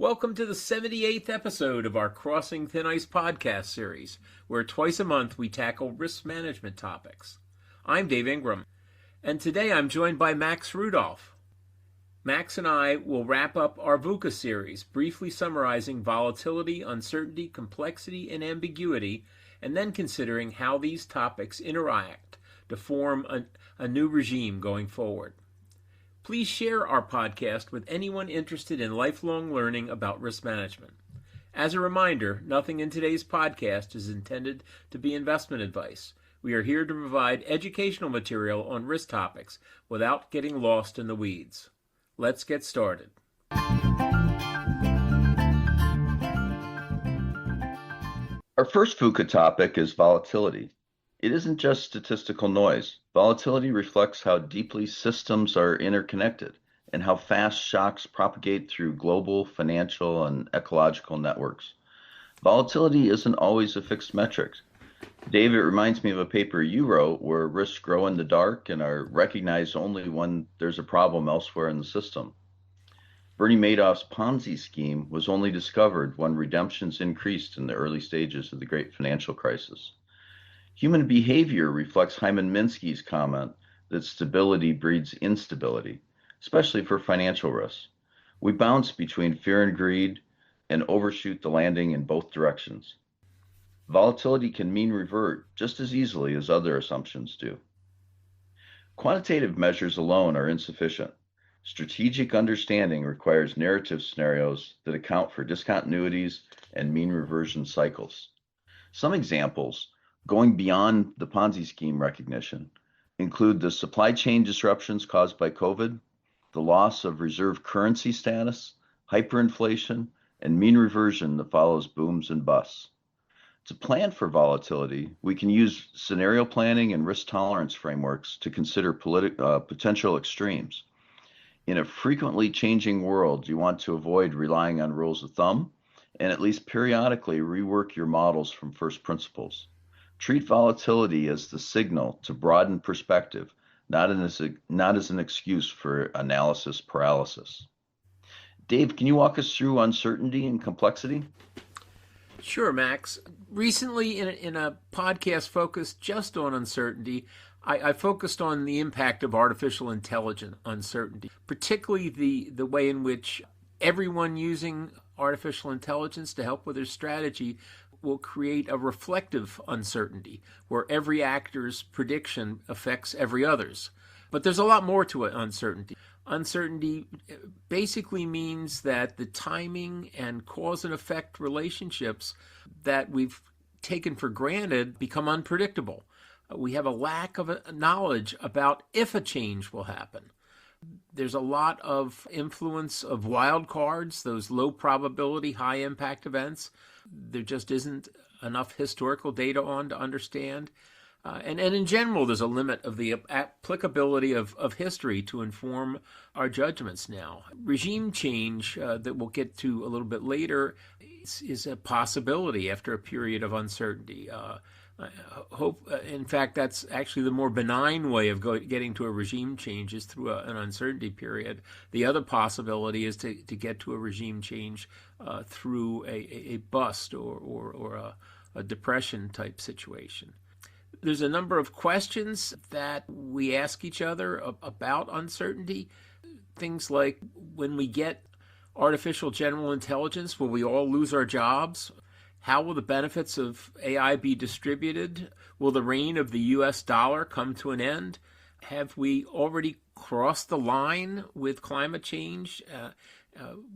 Welcome to the 78th episode of our Crossing Thin Ice podcast series, where twice a month we tackle risk management topics. I'm Dave Ingram, and today I'm joined by Max Rudolph. Max and I will wrap up our VUCA series, briefly summarizing volatility, uncertainty, complexity, and ambiguity, and then considering how these topics interact to form a new regime going forward. Please share our podcast with anyone interested in lifelong learning about risk management. As a reminder, nothing in today's podcast is intended to be investment advice. We are here to provide educational material on risk topics without getting lost in the weeds. Let's get started. Our first VUCA topic is volatility. It isn't just statistical noise. Volatility reflects how deeply systems are interconnected and how fast shocks propagate through global, financial, and ecological networks. Volatility isn't always a fixed metric. Dave, it reminds me of a paper you wrote where risks grow in the dark and are recognized only when there's a problem elsewhere in the system. Bernie Madoff's Ponzi scheme was only discovered when redemptions increased in the early stages of the Great Financial Crisis. Human behavior reflects Hyman Minsky's comment that stability breeds instability, especially for financial risks. We bounce between fear and greed and overshoot the landing in both directions. Volatility can mean revert just as easily as other assumptions do. Quantitative measures alone are insufficient. Strategic understanding requires narrative scenarios that account for discontinuities and mean reversion cycles. Some examples going beyond the Ponzi scheme recognition include the supply chain disruptions caused by COVID, the loss of reserve currency status, hyperinflation, and mean reversion that follows booms and busts. To plan for volatility, we can use scenario planning and risk tolerance frameworks to consider potential extremes. In a frequently changing world, you want to avoid relying on rules of thumb and at least periodically rework your models from first principles. Treat volatility as the signal to broaden perspective, not as an excuse for analysis paralysis. Dave, can you walk us through uncertainty and complexity? Sure, Max. Recently, in a podcast focused just on uncertainty, I focused on the impact of artificial intelligence uncertainty, particularly the way in which everyone using artificial intelligence to help with their strategy will create a reflective uncertainty where every actor's prediction affects every other's. But there's a lot more to it, uncertainty. Uncertainty basically means that the timing and cause and effect relationships that we've taken for granted become unpredictable. We have a lack of knowledge about if a change will happen. There's a lot of influence of wild cards, those low probability, high impact events. There just isn't enough historical data on to understand. And in general, there's a limit of the applicability of history to inform our judgments now. Regime change that we'll get to a little bit later is a possibility after a period of uncertainty. In fact, that's actually the more benign way of getting to a regime change is through an uncertainty period. The other possibility is to get to a regime change through a bust or a depression type situation. There's a number of questions that we ask each other about uncertainty. Things like, when we get artificial general intelligence, will we all lose our jobs? How will the benefits of AI be distributed? Will the reign of the U.S. dollar come to an end? Have we already crossed the line with climate change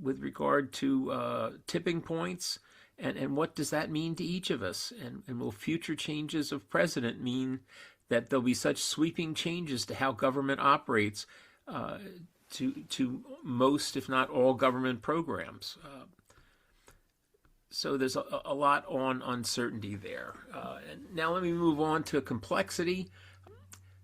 with regard to tipping points? And what does that mean to each of us? And will future changes of president mean that there'll be such sweeping changes to how government operates to most, if not all, government programs? So there's a lot on uncertainty there. And now let me move on to complexity.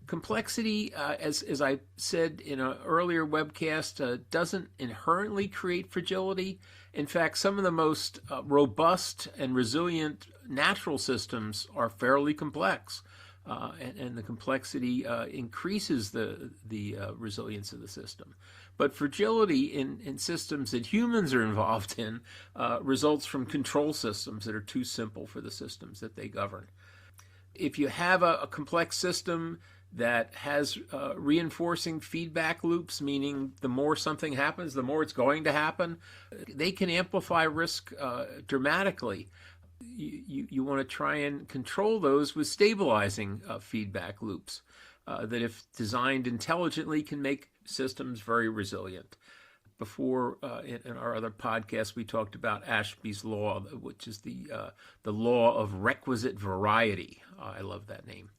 Complexity, as I said in an earlier webcast, doesn't inherently create fragility. In fact, some of the most robust and resilient natural systems are fairly complex. and the complexity increases the resilience of the system. But fragility in systems that humans are involved in results from control systems that are too simple for the systems that they govern. If you have a complex system that has reinforcing feedback loops, meaning the more something happens, the more it's going to happen, they can amplify risk dramatically. You want to try and control those with stabilizing feedback loops that, if designed intelligently, can make systems very resilient. Before, in our other podcast, we talked about Ashby's law, which is the law of requisite variety. I love that name.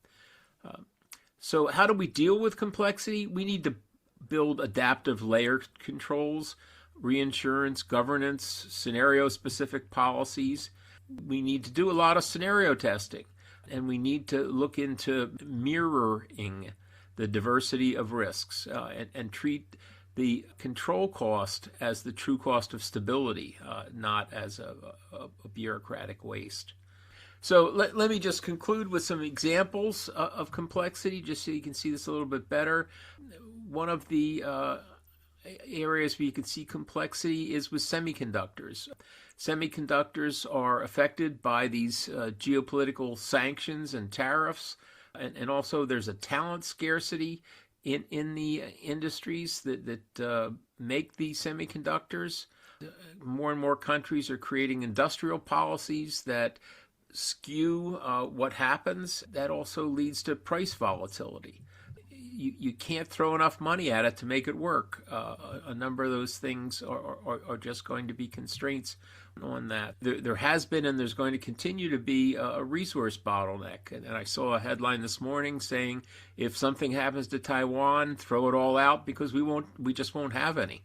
So how do we deal with complexity? We need to build adaptive layer controls, reinsurance, governance, scenario-specific policies. We need to do a lot of scenario testing, and we need to look into mirroring the diversity of risks and treat the control cost as the true cost of stability, not as a bureaucratic waste. So let me just conclude with some examples of complexity, just so you can see this a little bit better. One of the areas where you can see complexity is with semiconductors. Semiconductors are affected by these geopolitical sanctions and tariffs, and also there's a talent scarcity in the industries that make these semiconductors. More and more countries are creating industrial policies that skew what happens. That also leads to price volatility. You can't throw enough money at it to make it work. A number of those things are just going to be constraints on that. There has been, and there's going to continue to be, a resource bottleneck. And I saw a headline this morning saying, if something happens to Taiwan, throw it all out because we just won't have any.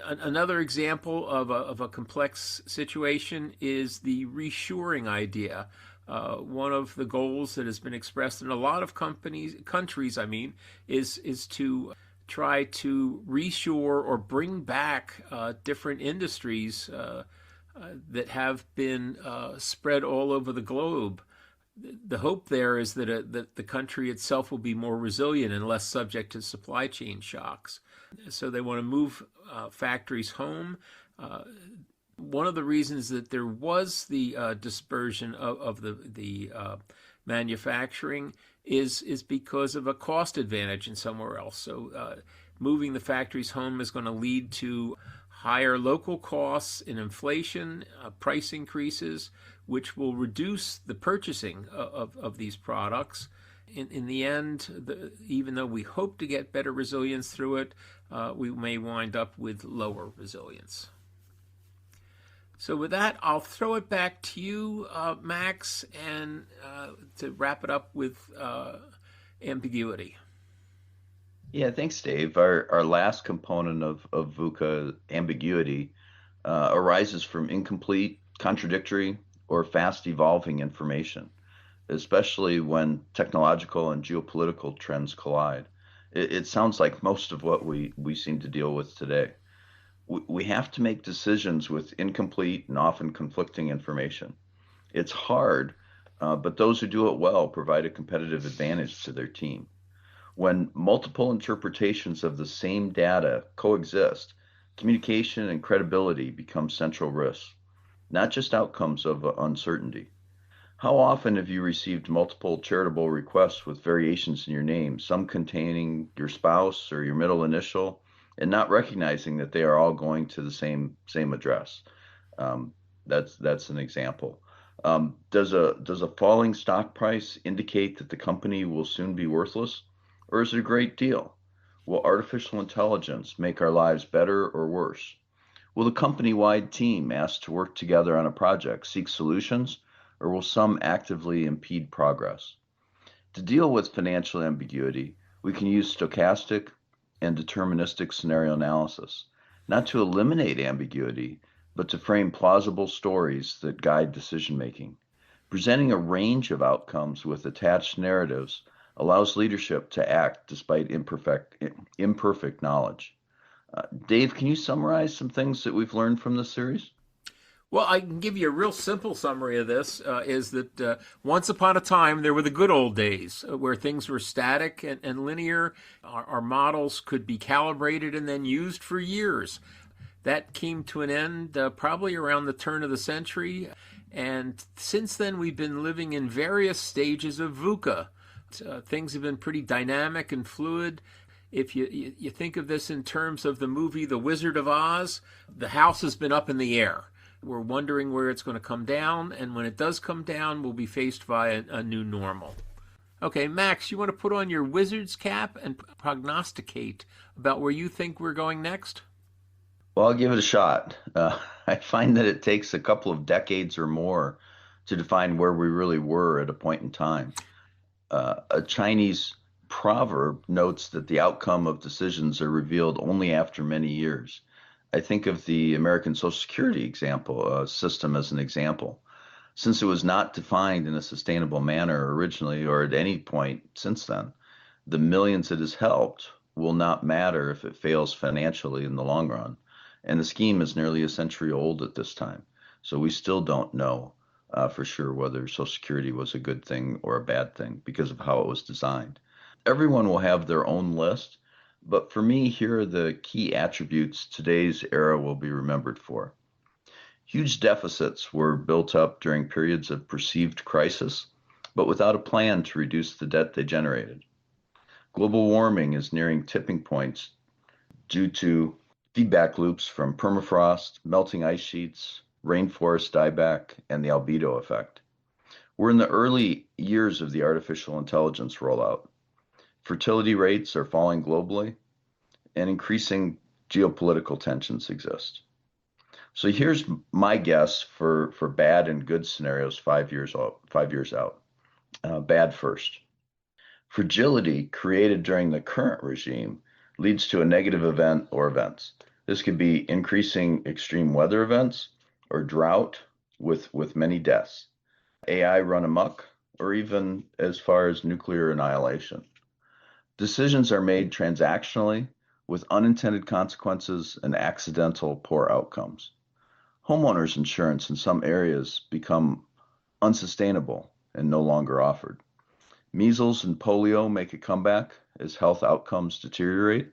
Another example of a complex situation is the reshoring idea. One of the goals that has been expressed in a lot of countries, is to try to reshore or bring back different industries that have been spread all over the globe. The hope there is that the country itself will be more resilient and less subject to supply chain shocks. So they want to move factories home. One of the reasons that there was the dispersion of the manufacturing is because of a cost advantage in somewhere else. So moving the factories home is going to lead to higher local costs and inflation, price increases, which will reduce the purchasing of these products. In the end, even though we hope to get better resilience through it, we may wind up with lower resilience. So with that, I'll throw it back to you, Max, and to wrap it up with ambiguity. Yeah, thanks, Dave. Our last component of VUCA, ambiguity, arises from incomplete, contradictory, or fast evolving information, especially when technological and geopolitical trends collide. It sounds like most of what we seem to deal with today. We have to make decisions with incomplete and often conflicting information. It's hard, but those who do it well provide a competitive advantage to their team. When multiple interpretations of the same data coexist, communication and credibility become central risks, not just outcomes of uncertainty. How often have you received multiple charitable requests with variations in your name, some containing your spouse or your middle initial, and not recognizing that they are all going to the same address? That's an example. Does a falling stock price indicate that the company will soon be worthless, or is it a great deal? Will artificial intelligence make our lives better or worse? Will the company-wide team asked to work together on a project seek solutions, or will some actively impede progress? To deal with financial ambiguity, we can use stochastic and deterministic scenario analysis, not to eliminate ambiguity, but to frame plausible stories that guide decision-making. Presenting a range of outcomes with attached narratives allows leadership to act despite imperfect knowledge. Dave, can you summarize some things that we've learned from this series? Well, I can give you a real simple summary of this is that once upon a time, there were the good old days where things were static and linear. Our models could be calibrated and then used for years. That came to an end probably around the turn of the century. And since then, we've been living in various stages of VUCA. Things have been pretty dynamic and fluid. If you think of this in terms of the movie The Wizard of Oz, the house has been up in the air. We're wondering where it's going to come down, and when it does come down, we'll be faced by a new normal. Okay, Max, you want to put on your wizard's cap and prognosticate about where you think we're going next? Well, I'll give it a shot. I find that it takes a couple of decades or more to define where we really were at a point in time. A Chinese proverb notes that the outcome of decisions are revealed only after many years. I think of the American Social Security system as an example. Since it was not defined in a sustainable manner originally or at any point since then, the millions it has helped will not matter if it fails financially in the long run. And the scheme is nearly a century old at this time. So we still don't know for sure whether Social Security was a good thing or a bad thing because of how it was designed. Everyone will have their own list. But for me, here are the key attributes today's era will be remembered for. Huge deficits were built up during periods of perceived crisis, but without a plan to reduce the debt they generated. Global warming is nearing tipping points due to feedback loops from permafrost, melting ice sheets, rainforest dieback, and the albedo effect. We're in the early years of the artificial intelligence rollout. Fertility rates are falling globally, and increasing geopolitical tensions exist. So here's my guess for bad and good scenarios 5 years out. 5 years out. Bad first. Fragility created during the current regime leads to a negative event or events. This could be increasing extreme weather events or drought with many deaths, AI run amok, or even as far as nuclear annihilation. Decisions are made transactionally with unintended consequences and accidental poor outcomes. Homeowners insurance in some areas become unsustainable and no longer offered. Measles and polio make a comeback as health outcomes deteriorate.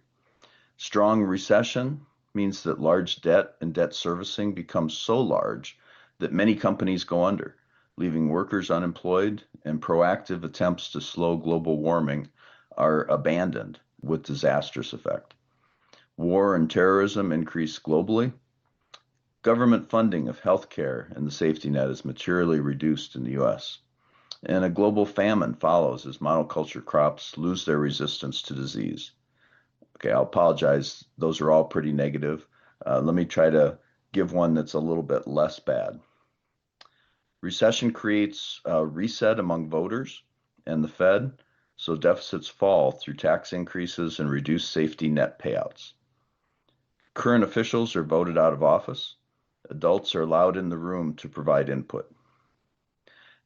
Strong recession means that large debt and debt servicing becomes so large that many companies go under, leaving workers unemployed, and proactive attempts to slow global warming are abandoned with disastrous effect. War and terrorism increase globally. Government funding of healthcare and the safety net is materially reduced in the U.S. And a global famine follows as monoculture crops lose their resistance to disease. Okay, I'll apologize. Those are all pretty negative. Let me try to give one that's a little bit less bad. Recession creates a reset among voters and the Fed, so deficits fall through tax increases and reduced safety net payouts. Current officials are voted out of office. Adults are allowed in the room to provide input.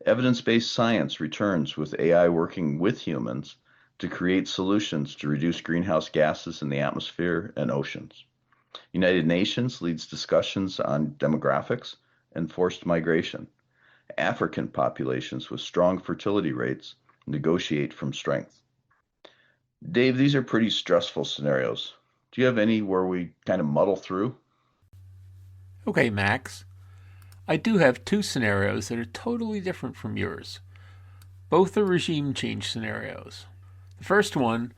Evidence-based science returns with AI working with humans to create solutions to reduce greenhouse gases in the atmosphere and oceans. United Nations leads discussions on demographics and forced migration. African populations with strong fertility rates negotiate from strength. Dave, these are pretty stressful scenarios. Do you have any where we kind of muddle through? Okay, Max. I do have two scenarios that are totally different from yours. Both are regime change scenarios. The first one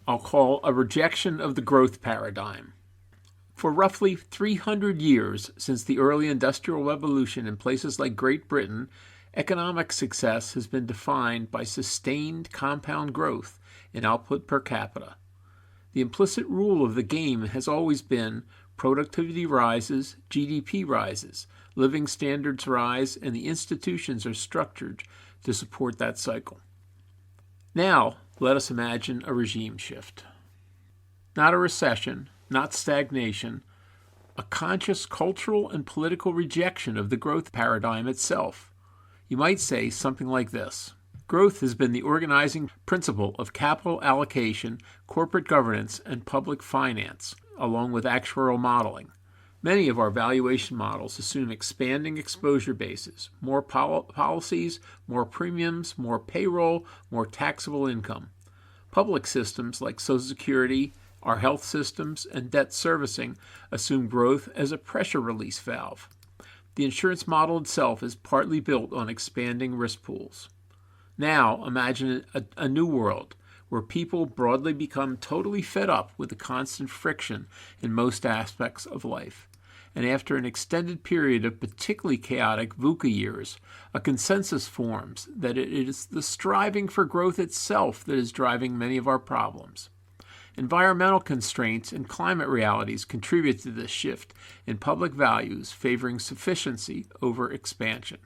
I'll call a rejection of the growth paradigm. For roughly 300 years since the early Industrial Revolution in places like Great Britain, economic success has been defined by sustained compound growth in output per capita. The implicit rule of the game has always been productivity rises, GDP rises, living standards rise, and the institutions are structured to support that cycle. Now, let us imagine a regime shift. Not a recession, not stagnation, a conscious cultural and political rejection of the growth paradigm itself. You might say something like this. Growth has been the organizing principle of capital allocation, corporate governance, and public finance, along with actuarial modeling. Many of our valuation models assume expanding exposure bases, more policies, more premiums, more payroll, more taxable income. Public systems like Social Security, our health systems, and debt servicing assume growth as a pressure release valve. The insurance model itself is partly built on expanding risk pools. Now, imagine a new world where people broadly become totally fed up with the constant friction in most aspects of life. And after an extended period of particularly chaotic VUCA years, a consensus forms that it is the striving for growth itself that is driving many of our problems. Environmental constraints and climate realities contribute to this shift in public values favoring sufficiency over expansion.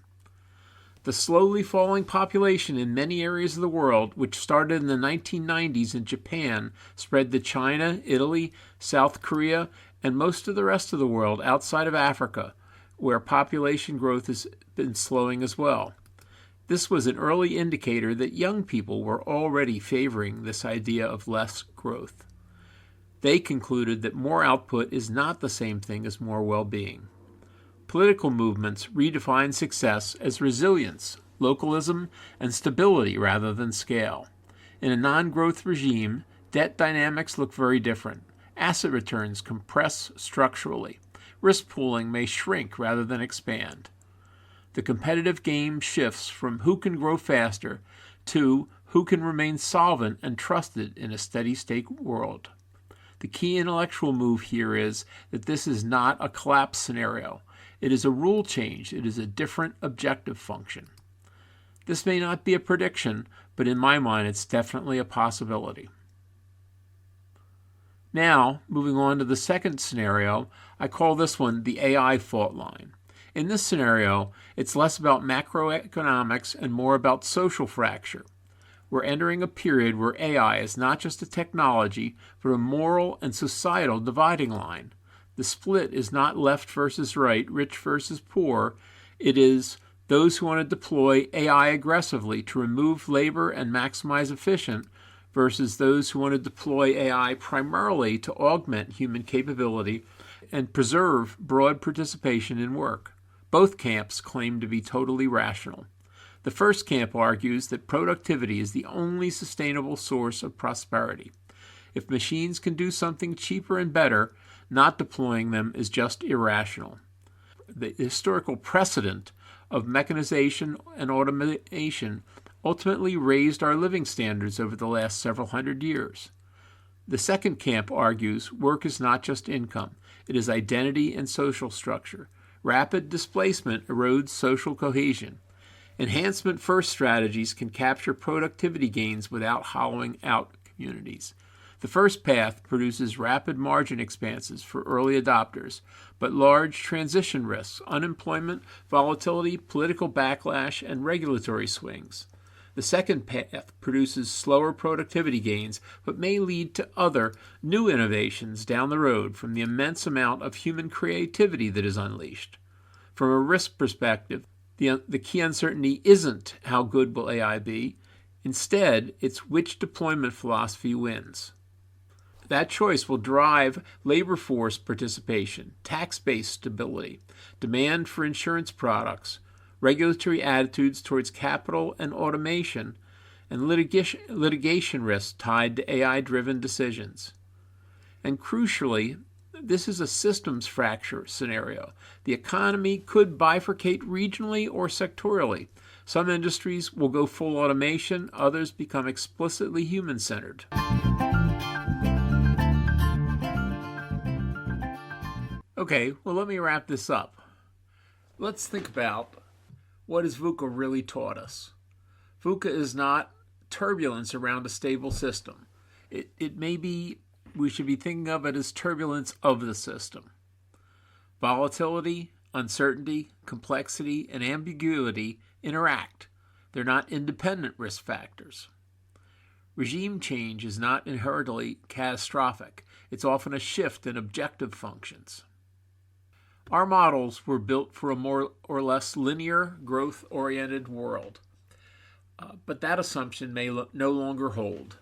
The slowly falling population in many areas of the world, which started in the 1990s in Japan, spread to China, Italy, South Korea, and most of the rest of the world outside of Africa, where population growth has been slowing as well. This was an early indicator that young people were already favoring this idea of less growth. They concluded that more output is not the same thing as more well-being. Political movements redefine success as resilience, localism, and stability rather than scale. In a non-growth regime, debt dynamics look very different. Asset returns compress structurally. Risk pooling may shrink rather than expand. The competitive game shifts from who can grow faster to who can remain solvent and trusted in a steady-state world. The key intellectual move here is that this is not a collapse scenario. It is a rule change. It is a different objective function. This may not be a prediction, but in my mind, it's definitely a possibility. Now, moving on to the second scenario, I call this one the AI fault line. In this scenario, it's less about macroeconomics and more about social fracture. We're entering a period where AI is not just a technology, but a moral and societal dividing line. The split is not left versus right, rich versus poor. It is those who want to deploy AI aggressively to remove labor and maximize efficiency versus those who want to deploy AI primarily to augment human capability and preserve broad participation in work. Both camps claim to be totally rational. The first camp argues that productivity is the only sustainable source of prosperity. If machines can do something cheaper and better, not deploying them is just irrational. The historical precedent of mechanization and automation ultimately raised our living standards over the last several hundred years. The second camp argues work is not just income, it is identity and social structure. Rapid displacement erodes social cohesion. Enhancement-first strategies can capture productivity gains without hollowing out communities. The first path produces rapid margin expanses for early adopters, but large transition risks, unemployment, volatility, political backlash, and regulatory swings. The second path produces slower productivity gains, but may lead to other new innovations down the road from the immense amount of human creativity that is unleashed. From a risk perspective, the key uncertainty isn't how good will AI be. Instead, it's which deployment philosophy wins. That choice will drive labor force participation, tax-based stability, demand for insurance products, regulatory attitudes towards capital and automation, and litigation risks tied to AI-driven decisions. And crucially, this is a systems fracture scenario. The economy could bifurcate regionally or sectorially. Some industries will go full automation, others become explicitly human-centered. Okay, well, let me wrap this up. Let's think about what has VUCA really taught us. VUCA is not turbulence around a stable system. It may be, we should be thinking of it as turbulence of the system. Volatility, uncertainty, complexity, and ambiguity interact. They're not independent risk factors. Regime change is not inherently catastrophic. It's often a shift in objective functions. Our models were built for a more or less linear, growth-oriented world. But that assumption may no longer hold.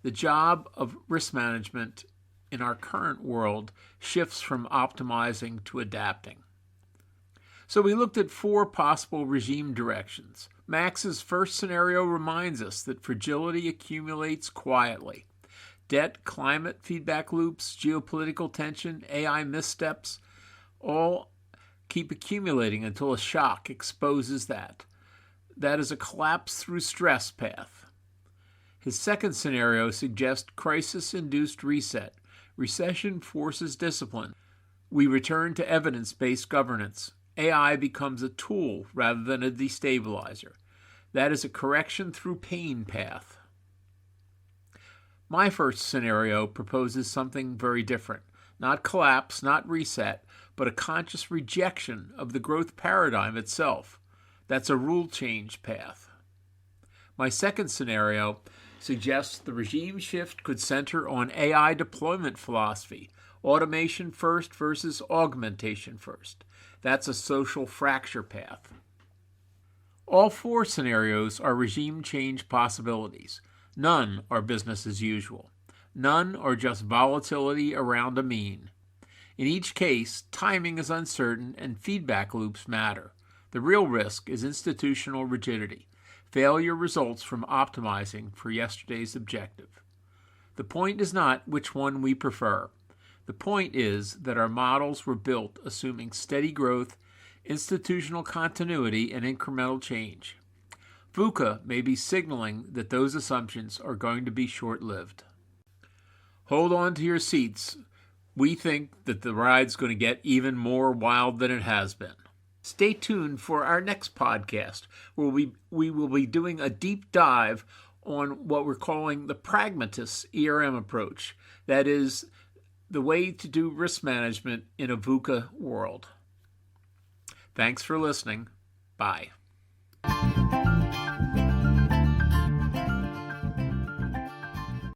The job of risk management in our current world shifts from optimizing to adapting. So we looked at 4 possible regime directions. Max's first scenario reminds us that fragility accumulates quietly. Debt, climate feedback loops, geopolitical tension, AI missteps, all keep accumulating until a shock exposes that. That is a collapse through stress path. His second scenario suggests crisis-induced reset. Recession forces discipline. We return to evidence-based governance. AI becomes a tool rather than a destabilizer. That is a correction through pain path. My first scenario proposes something very different. Not collapse, not reset, but a conscious rejection of the growth paradigm itself. That's a rule change path. My second scenario suggests the regime shift could center on AI deployment philosophy, automation first versus augmentation first. That's a social fracture path. All 4 scenarios are regime change possibilities. None are business as usual. None are just volatility around a mean. In each case, timing is uncertain and feedback loops matter. The real risk is institutional rigidity. Failure results from optimizing for yesterday's objective. The point is not which one we prefer. The point is that our models were built assuming steady growth, institutional continuity, and incremental change. VUCA may be signaling that those assumptions are going to be short-lived. Hold on to your seats. We think that the ride's going to get even more wild than it has been. Stay tuned for our next podcast, where we will be doing a deep dive on what we're calling the pragmatist ERM approach. That is the way to do risk management in a VUCA world. Thanks for listening. Bye.